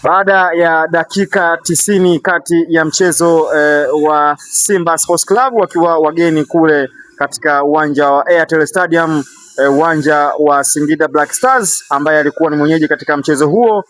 Baada ya dakika 90 kati ya mchezo wa Simba Sports Club wakiwa wageni kule katika uwanja wa Airtel Stadium, uwanja wa Singida Black Stars ambaye alikuwa ni mwenyeji katika mchezo huo,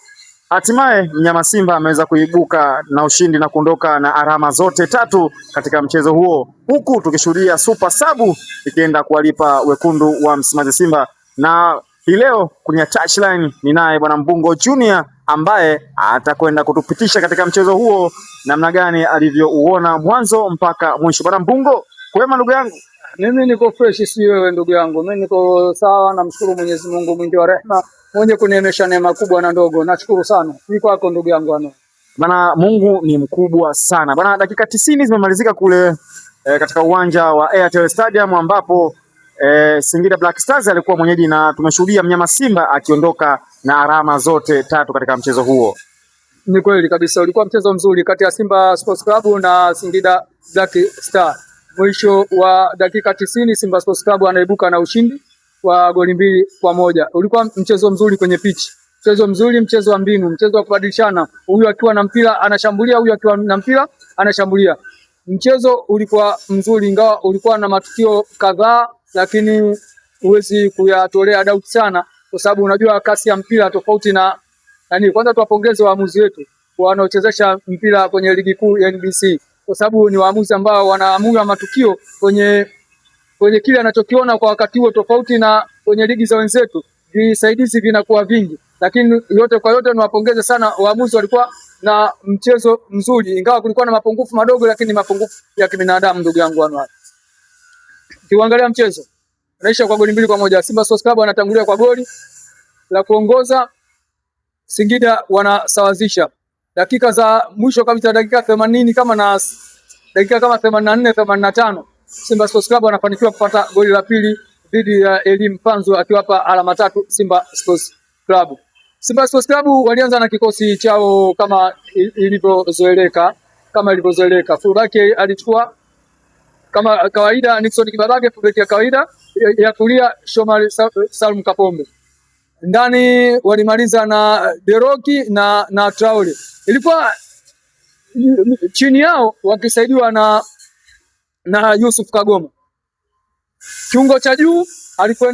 hatimaye mnyama Simba ameweza kuibuka na ushindi na kuondoka na alama zote tatu katika mchezo huo, huku tukishuhudia Super Sabu ikienda kuwalipa wekundu wa Msimbazi Simba. Na hii leo kwenye touchline ni naye bwana Mbungo Junior ambaye atakwenda kutupitisha katika mchezo huo namna gani alivyouona mwanzo mpaka mwisho. Bwana Mbungo, kwema ndugu yangu? Mimi niko fresh, si wewe ndugu yangu. Mimi niko sawa, namshukuru Mwenyezi Mungu mwingi wa rehema mwenye kuneemesha neema kubwa na ndogo. Nashukuru sana. Ni kwako ndugu yangu. Bana, Mungu ni mkubwa sana. Bana, dakika 90 zimemalizika kule katika uwanja wa Airtel Stadium ambapo Singida Black Stars alikuwa mwenyeji na tumeshuhudia mnyama Simba akiondoka na alama zote tatu katika mchezo huo. Ni kweli kabisa, ulikuwa mchezo mzuri kati ya Simba Sports Club na Singida Black Stars. Mwisho wa dakika 90 Simba Sports Club anaibuka na ushindi wa goli 2-1. Ulikuwa mchezo mzuri kwenye pitch. Mchezo mzuri, mchezo wa mbinu, mchezo wa kubadilishana. Huyu akiwa na mpira anashambulia, huyu akiwa na mpira anashambulia. Mchezo ulikuwa mzuri ingawa ulikuwa na matukio kadhaa, lakini huwezi kuyatolea doubt sana kwa sababu unajua kasi ya mpira tofauti na kwanza tuwapongeze waamuzi wetu wanaochezesha mpira kwenye ligi kuu ya NBC kwa sababu ni waamuzi ambao wanaamua matukio kwenye kile anachokiona kwa wakati huo, tofauti na kwenye ligi za wenzetu visaidizi vinakuwa vingi. Lakini yote kwa yote niwapongeze sana waamuzi, walikuwa na mchezo mzuri ingawa kulikuwa na mapungufu madogo, lakini mapungufu ya kibinadamu ndugu yangu. Kiangalia mchezo unaisha kwa goli 2-1. Simba Sports Club anatangulia kwa goli la kuongoza, Singida wanasawazisha dakika za mwisho kabisa, dakika 80 dakika 84 85 Simba Sports Club wanafanikiwa kupata goli la pili dhidi ya Elim Panzo akiwapa alama tatu Simba Sports Club. Simba Sports Club walianza na kikosi chao kama ilivyozoeleka. Fullback alichukua kama kawaida Nixon Kibabage, fullback ya kawaida ya kulia Shomari Salum Kapombe. Ndani walimaliza na Deroki na Traore. Ilikuwa chini yao wakisaidiwa na Yusuf Kagoma. Kiungo cha juu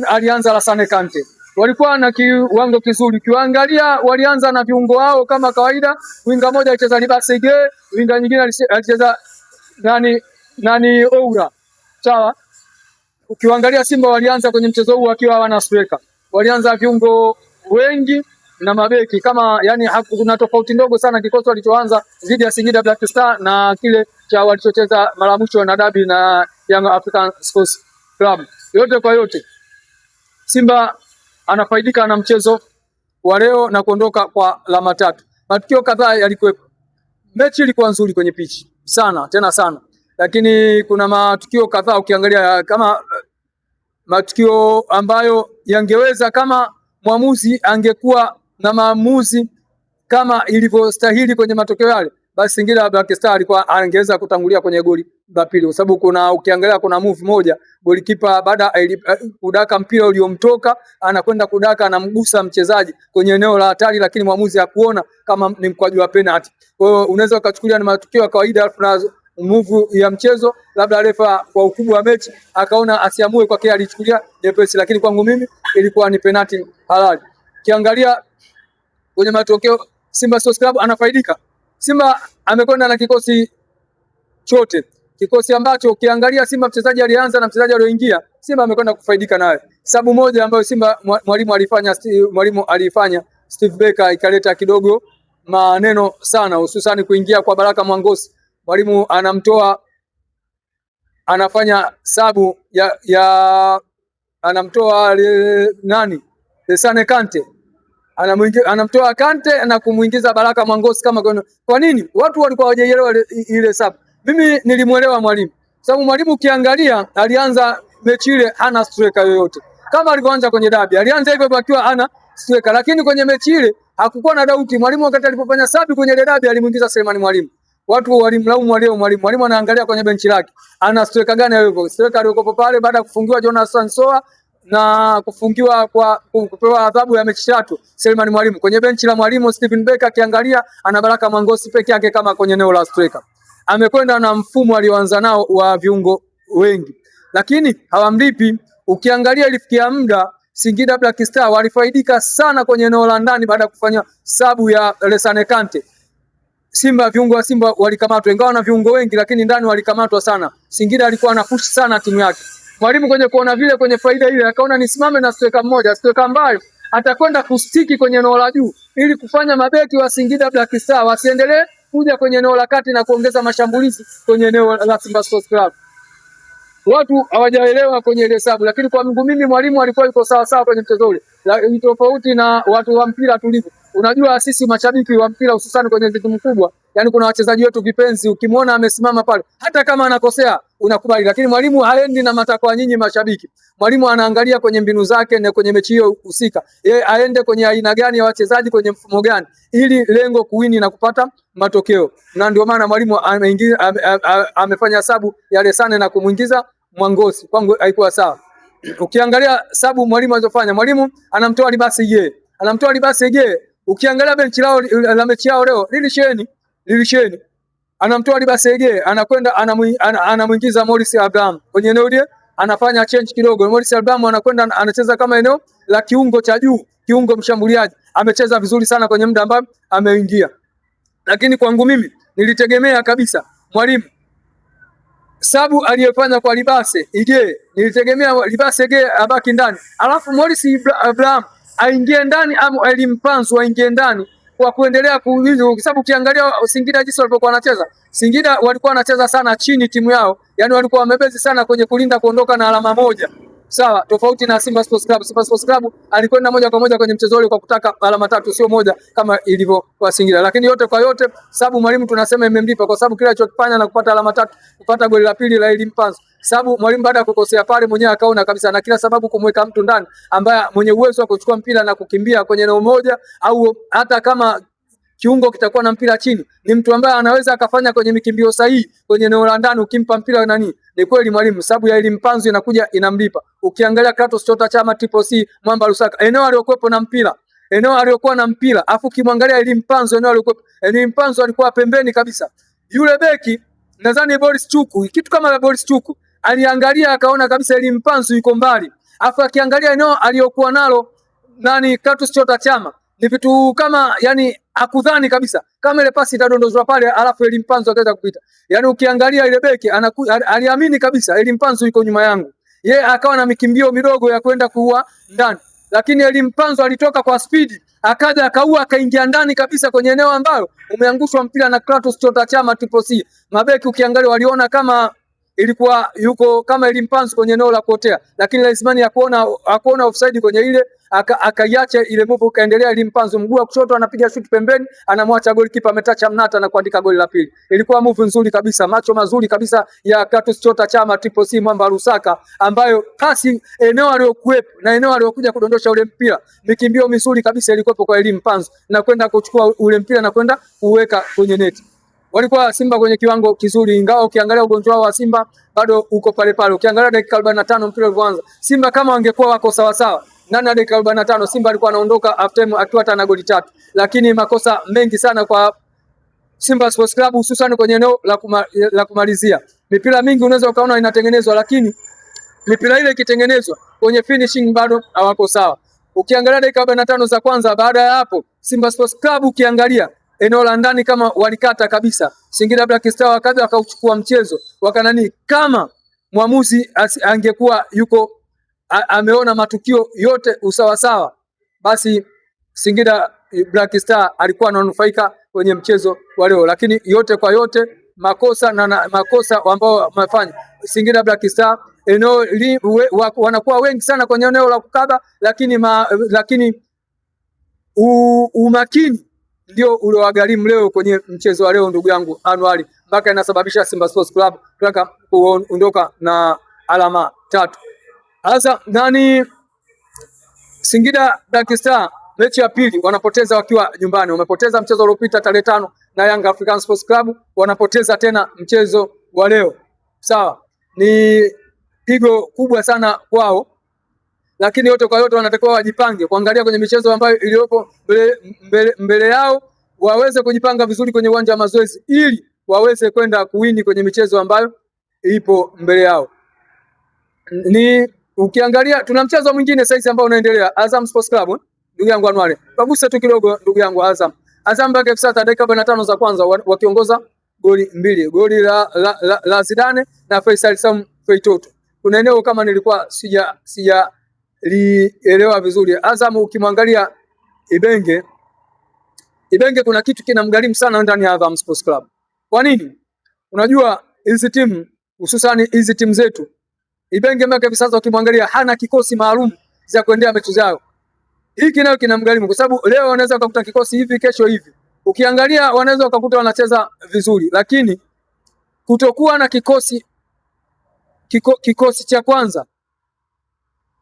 alianza Lassana Kante. Walikuwa na kiwango kizuri. Kiangalia walianza na viungo wao kama kawaida. Winga moja alicheza Libasege, winga nyingine alicheza Oura. Sawa? Ukiangalia Simba walianza kwenye mchezo huu wakiwa hawana striker. Walianza viungo wengi na mabeki kama kuna tofauti ndogo sana kikosi walichoanza dhidi ya Singida Black Star na kile cha walichocheza mara mwisho na dabi na Young African Sports Club. Yote kwa yote Simba anafaidika na mchezo wa leo na kuondoka kwa alama tatu. Matukio kadhaa yalikuwepo. Mechi ilikuwa nzuri kwenye pitch sana, tena sana. Lakini kuna matukio kadhaa ukiangalia kama matukio ambayo yangeweza kama mwamuzi angekuwa na maamuzi kama ilivyostahili kwenye matokeo yale, basi Singida Black Star alikuwa angeweza kutangulia kwenye goli la pili kwa sababu ukiangalia kuna move moja golikipa baada kudaka mpira uliomtoka anakwenda kudaka, anamgusa mchezaji kwenye eneo la hatari, lakini mwamuzi hakuona kama ni mkwaju wa penalty. Kwa hiyo unaweza ukachukulia ni matukio ya kawaida na move ya mchezo, labda refa kwa ukubwa wa mechi akaona asiamue kwa kile alichukulia nyepesi, lakini kwangu mimi ilikuwa ni penalty halali. Kiangalia kwenye matokeo Simba Sports Club anafaidika. Simba amekwenda na kikosi chote. Kikosi ambacho ukiangalia Simba mchezaji alianza na mchezaji alioingia, Simba amekwenda kufaidika naye. Sababu moja ambayo Simba mwalimu alifanya Steve Becker ikaleta kidogo maneno sana, hususan kuingia kwa Baraka Mwangosi. Mwalimu anafanya sabu anamtoa Lassana Kante. Anamtoa Kante na kumuingiza Baraka Mwangosi kama kwa nini? Watu walikuwa hawajaelewa ile sabu. Mimi nilimuelewa mwalimu. Sababu mwalimu ukiangalia alianza mechi ile hana striker yoyote. Kama alivyoanza kwenye dabi, alianza hivyo akiwa hana striker, lakini kwenye mechi ile hakukuwa na dauti. Mwalimu wakati alipofanya sabu kwenye dabi alimuingiza Selemani Mwalimu. Watu walimlaumu leo mwalimu anaangalia kwenye benchi lake. Ana striker gani yuko? Striker aliyoko pale baada ya kufungiwa Jonathan Soa na kufungiwa kwa kupewa adhabu ya mechi 3 Selemani Mwalimu. Kwenye benchi la Mwalimu Stephen Becker akiangalia ana Baraka Mwangosi peke yake kama kwenye eneo la striker. Amekwenda na mfumo alioanza nao wa viungo wengi, lakini hawamlipi. Ukiangalia ilifikia muda Singida Black Star walifaidika sana kwenye eneo la ndani baada ya kufanya sabu ya Lesane Kante. Viungo wa Simba walikamatwa, ingawa na viungo wengi, lakini ndani walikamatwa sana. Singida alikuwa anapush sana timu yake. Mwalimu kwenye kuona vile, kwenye faida ile akaona nisimame na striker mmoja, striker ambaye atakwenda kustiki kwenye eneo la juu ili kufanya mabeki wa Singida Black Star wasiendelee kuja kwenye eneo la kati na kuongeza mashambulizi kwenye eneo la Simba Sports Club. Watu hawajaelewa kwenye ile hesabu, lakini kwa mimi Mwalimu alikuwa yuko sawa sawa kwenye mchezo ule. Ni tofauti na watu wa mpira tulivyo. Unajua sisi mashabiki wa mpira hususan kwenye timu kubwa, yani kuna wachezaji wetu vipenzi, ukimwona amesimama pale hata kama anakosea unakubali, lakini Mwalimu haendi na matakwa nyinyi mashabiki. Mwalimu anaangalia kwenye mbinu zake na kwenye mechi hiyo husika. Yeye aende kwenye aina gani ya wachezaji, kwenye mfumo gani, ili lengo kuwini na kupata matokeo. Na ndio maana Mwalimu amefanya hesabu ya Lesane na kumuingiza Mwangosi. Kwangu haikuwa sawa. Ukiangalia sababu Mwalimu alizofanya, Mwalimu anamtoa Libase Ige. Ukiangalia benchi lao la mechi yao leo, lilisheni. Anamtoa Libase Ige, anakwenda anamuingiza Morris Abraham. Kwenye eneo ile anafanya change kidogo. Morris Abraham anakwenda anacheza kama eneo la kiungo cha juu, kiungo mshambuliaji. Amecheza vizuri sana kwenye muda ambao ameingia. Lakini kwangu mimi nilitegemea kabisa Mwalimu sabu aliyofanya kwa Libase Ige, nilitegemea Libase Ige abaki ndani, alafu Morris Abraham aingie ndani, au Elimpanzu aingie ndani kwa kuendelea kuuliza, kwa sababu ukiangalia Singida jinsi walipokuwa wanacheza, Singida walikuwa wanacheza sana chini timu yao, yani walikuwa wamebezi sana kwenye kulinda kuondoka na alama moja. Sawa, tofauti na Simba Sports Club. Simba Sports Club alikwenda moja kwa moja kwenye mchezo ule kwa kutaka alama 3 sio moja kama ilivyo kwa Singida. Lakini yote kwa yote sababu Mwalimu tunasema imemlipa, kwa sababu kile alichokifanya na kupata alama 3, kupata goli la pili la Elimpanzu. Sababu Mwalimu baada ya kukosea pale mwenyewe akaona kabisa na kila sababu kumweka mtu ndani ambaye mwenye uwezo wa kuchukua mpira na kukimbia kwenye eneo moja, au hata kama kiungo kitakuwa na mpira chini, ni mtu ambaye anaweza akafanya kwenye mikimbio sahihi kwenye eneo la ndani, ukimpa mpira nani. Ni kweli Mwalimu sababu ya Elimpanzu inakuja inamlipa. Ukiangalia Kratos Chota Chama Triple C Mwamba Lusaka, eneo aliyokuepo na mpira, eneo aliyokuwa na mpira, afu kimwangalia Elimpanzu eneo aliyokuepo, Elimpanzu alikuwa pembeni kabisa. Yule beki nadhani Boris Chuku, kitu kama Boris Chuku, aliangalia akaona kabisa Elimpanzu yuko mbali, afu akiangalia eneo aliyokuwa nalo nani Kratos Chota Chama, ni vitu kama yani akudhani kabisa kama ile pasi itadondozwa pale alafu Elimpanzu akaweza kupita. Yani ukiangalia ile beki aliamini kabisa Elimpanzu yuko nyuma yangu. Yeye akawa na mikimbio midogo ya kwenda kuua ndani. Lakini Elimpanzu alitoka kwa spidi, akaja akaua akaingia ndani kabisa kwenye eneo ambalo umeangushwa mpira na Kratos Chota Chama Triple C. Mabeki ukiangalia waliona kama ilikuwa yuko kama Elimpanzu kwenye eneo la kuotea, lakini Laismani hakuona offside kwenye ile, akaiacha ile move, kaendelea Elimpanzu mguu wa kushoto anapiga shoot pembeni, anamwacha goalkeeper ametacha mnata na kuandika goli la pili. Ilikuwa move nzuri kabisa, macho mazuri kabisa ya Kratos Chota Chama Triple C Mwamba Lusaka, ambayo pasi eneo aliyokuepo na eneo aliyokuja kudondosha ule mpira, mikimbio mizuri kabisa ilikuwepo kwa Elimpanzu na kwenda kuchukua ule mpira na kwenda kuweka kwenye neti. Walikuwa Simba kwenye kiwango kizuri, ingawa ukiangalia ugonjwa wao wa Simba bado uko pale pale. Ukiangalia dakika 45 mpira ulipoanza, Simba kama wangekuwa wako sawa sawa, ndani ya dakika 45 Simba alikuwa anaondoka half time akiwa na goli 3. Lakini makosa mengi sana kwa Simba Sports Club, hususan kwenye eneo la kumalizia. Mipira mingi unaweza ukaona inatengenezwa, lakini mipira ile ikitengenezwa kwenye finishing bado hawako sawa. Ukiangalia dakika 45 za kwanza, baada ya hapo Simba Sports Club ukiangalia eneo la ndani kama walikata kabisa. Singida Black Star wakaja wakauchukua mchezo. Wakanani kama mwamuzi angekuwa yuko ameona matukio yote usawa sawa, basi Singida Black Star alikuwa ananufaika kwenye mchezo wa leo. Lakini yote kwa yote makosa makosa ambao wamefanya Singida Black Star, eneo wanakuwa wengi sana kwenye eneo la kukaba, lakini umakini ndio uliowagharimu leo kwenye mchezo wa leo, ndugu yangu Anwari, mpaka inasababisha Simba Sports Club kutaka kuondoka na alama 3. Sasa Singida Black Star mechi ya pili wanapoteza wakiwa nyumbani. Wamepoteza mchezo uliopita tarehe 5 na Young African Sports Club, wanapoteza tena mchezo wa leo. Sawa, ni pigo kubwa sana kwao, lakini yote kwa yote wanatakiwa wajipange kuangalia kwenye michezo ambayo iliyopo mbele yao, waweze kujipanga vizuri kwenye uwanja wa mazoezi ili waweze kwenda kuwini kwenye michezo ambayo ipo mbele yao. Ni ukiangalia tuna mchezo mwingine sasa ambao unaendelea, Azam Sports Club, ndugu yangu Anwale. Baguse tu kidogo ndugu yangu Azam mpaka hivi sasa dakika 45 za kwanza wakiongoza goli mbili. Goli la Zidane na Faisal Sam Feitoto. Kuna eneo kama nilikuwa sija lielewa vizuri. Azam ukimwangalia Ibenge kuna kitu kinamgharimu sana ndani ya Azam Sports Club. Kwa nini? Unajua hizi timu hususan hizi timu zetu, Ibenge mpaka hivi sasa ukimwangalia hana kikosi maalum za kuendea mechi zao. Hiki nayo kinamgharimu kwa sababu leo wanaweza wakakuta kikosi hivi, kesho hivi. Ukiangalia wanaweza wakakuta wanacheza vizuri, lakini kutokuwa na kikosi cha kwanza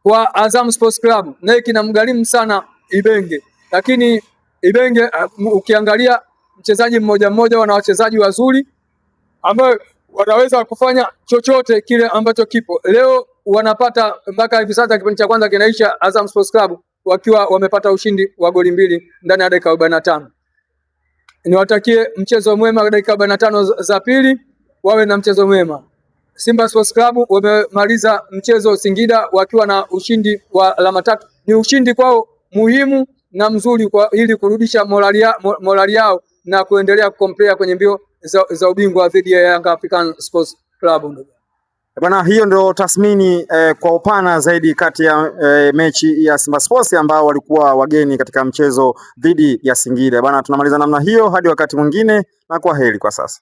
kwa Azam Sports Club naye kinamgharimu sana Ibenge. Lakini Ibenge ukiangalia mchezaji mmoja mmoja, wana wachezaji wazuri ambao wanaweza kufanya chochote kile ambacho kipo. Leo wanapata mpaka hivi sasa kipindi cha kwanza kinaisha, Azam Sports Club wakiwa wamepata ushindi wa goli mbili ndani ya dakika 45. Niwatakie mchezo mwema dakika 45 za pili, wawe na mchezo mwema. Simba Sports Club wamemaliza mchezo Singida wakiwa na ushindi wa alama 3. Ni ushindi kwao muhimu na mzuri kwa ili kurudisha morali yao na kuendelea kukompea kwenye mbio za ubingwa dhidi ya Young African Sports Club. Bwana, hiyo ndio tathmini kwa upana zaidi kati ya mechi ya Simba Sports ambao walikuwa wageni katika mchezo dhidi ya Singida. Bwana, tunamaliza namna hiyo hadi wakati mwingine, na kwa heri kwa sasa.